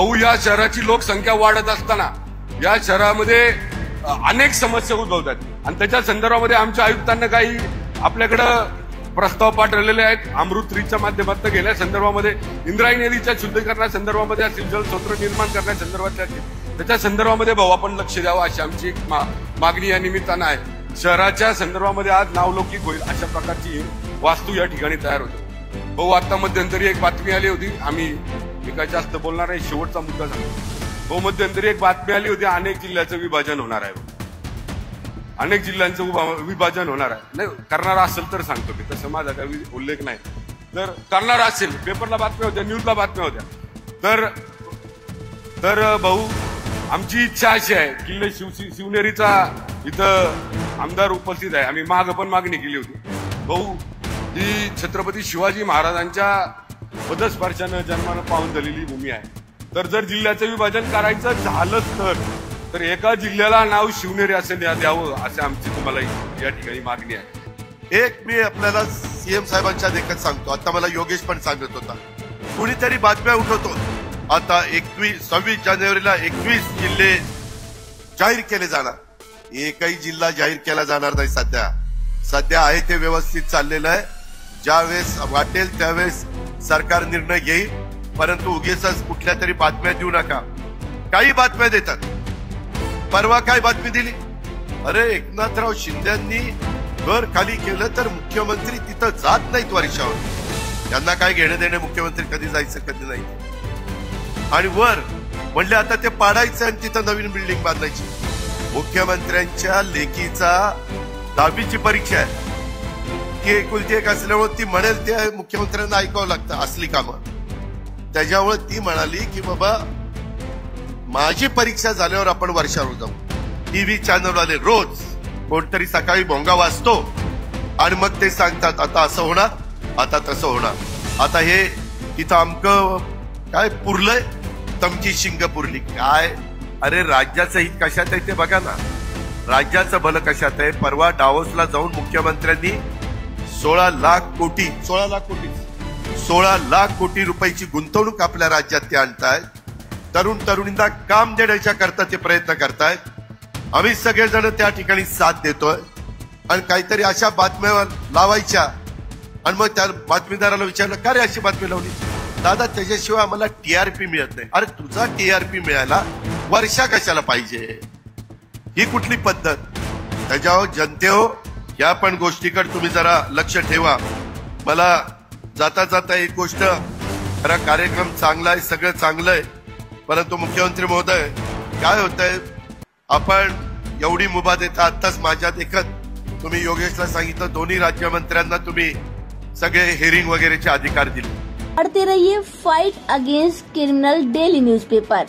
भाऊ, या शहराची लोकसंख्या वाढत असताना या शहरामध्ये अनेक समस्या उद्भवतात आणि त्याच्या संदर्भामध्ये आमच्या आयुक्तांना काही आपल्याकडं प्रस्ताव पाठवलेले आहेत. अमृत 3च्या माध्यमातून गेल्या संदर्भामध्ये इंद्रायणी नदीच्या शुद्धीकरणासंदर्भामध्ये असतील, जलस्रोत निर्माण करण्यासंदर्भात असतील, त्याच्या संदर्भामध्ये भाऊ आपण लक्ष द्यावं अशी आमची एक मागणी या निमित्तानं आहे. शहराच्या संदर्भामध्ये आज नावलौकिक होईल अशा प्रकारची वास्तू या ठिकाणी तयार होते. भाऊ, आता मध्यंतरी एक बातमी आली होती, आम्ही काय जास्त बोलणार नाही, शेवटचा मुद्दा सांगतो. भाऊ, मध्यंतरी एक बातमी आली होती, अनेक जिल्ह्याचं विभाजन होणार आहे, अनेक जिल्ह्यांचं विभाजन होणार आहे. नाही करणार असेल तर सांगतो मी, तसं माझा काही उल्लेख नाही. जर करणार असेल, पेपरला बातम्या होत्या, न्यूजला बातम्या होत्या, तर भाऊ आमची इच्छा अशी आहे, किल्ले शिवनेरीचा इथं आमदार उपस्थित आहे, आम्ही माग पण मागणी केली होती. भाऊ, ही छत्रपती शिवाजी महाराजांच्या पदस्पर्शानं जन्मानं पावून झालेली भूमी आहे. तर जर जिल्ह्याचं विभाजन करायचं झालंच तर एका जिल्ह्याला नाव शिवनेरी असे द्यावं असे आमची तुम्हाला या ठिकाणी मागणी आहे. एक मी आपल्याला सीएम साहेबांच्या देखत सांगतो, आता मला योगेश पण सांगत होता, कुणीतरी बातम्या उठवतो आता 26 जानेवारीला 21 जिल्हे जाहीर केले जाणार. एकही जिल्हा जाहीर केला जाणार नाही. सध्या आहे ते व्यवस्थित चाललेलं आहे. ज्यावेळेस वाटेल त्यावेळेस सरकार निर्णय घेईल, परंतु उगीच कुठल्या तरी बातम्या देऊ नका. काही बातम्या देतात. परवा काय बातमी दिली, अरे एकनाथराव शिंदेंनी घर खाली केलं तर मुख्यमंत्री तिथं जात नाहीत वर्षावर. त्यांना काय घेणं देणं, मुख्यमंत्री कधी जायचं कधी नाही. आणि वर म्हणले आता ते पाडायचं आणि तिथं नवीन बिल्डिंग बांधायची. मुख्यमंत्र्यांच्या लेखीचा 10वीची परीक्षा आहे, ती एकुलती एक असल्यामुळे ती म्हणेल ते मुख्यमंत्र्यांना ऐकावं लागतं असली कामं. त्याच्यामुळे ती म्हणाली की बाबा माझी परीक्षा झाल्यावर आपण वर्षावर जाऊ. टीव्ही चॅनलवाले रोज कोणतरी सकाळी भोंगा वाजतो आणि मग ते सांगतात आता असं होणार, आता तसं होणार, आता हे इथं अमकं काय पुरलंय, तमची शिंग पुरली काय. अरे राज्याचं हित कशात आहे ते बघा ना, राज्याचं भलं कशात आहे. परवा डावोसला जाऊन मुख्यमंत्र्यांनी 16 लाख कोटी रुपयाची गुंतवणूक आपल्या राज्यात ते आणतायत. तरुणींना काम देण्याच्या करता ते प्रयत्न करतायत. आम्ही सगळेजण त्या ठिकाणी साथ देतोय आणि काहीतरी अशा बातम्या लावायच्या आणि मग त्या बातमीदाराला विचारलं का रे अशी बातमी लावली. दादा त्याच्याशिवाय आम्हाला टीआरपी मिळत नाही. अरे तुझा टीआरपी मिळायला वर्षा कशाला पाहिजे, ही कुठली पद्धत. त्याच्यावर जनते हो, या पण गोष्टीकडे तुम्ही जरा लक्ष ठेवा. मला जाता जाता एक गोष्ट, खरा कार्यक्रम चांगला आहे, सगळं चांगलं आहे, परंतु मुख्यमंत्री महोदय काय होतंय, आपण एवढी मुभा देता. आत्ताच माझ्या देखत तुम्ही योगेशला सांगितलं, दोन्ही राज्यमंत्र्यांना तुम्ही सगळे हेरिंग वगैरेचे अधिकार दिले. पढ़ते रहिए fight against criminal daily newspaper.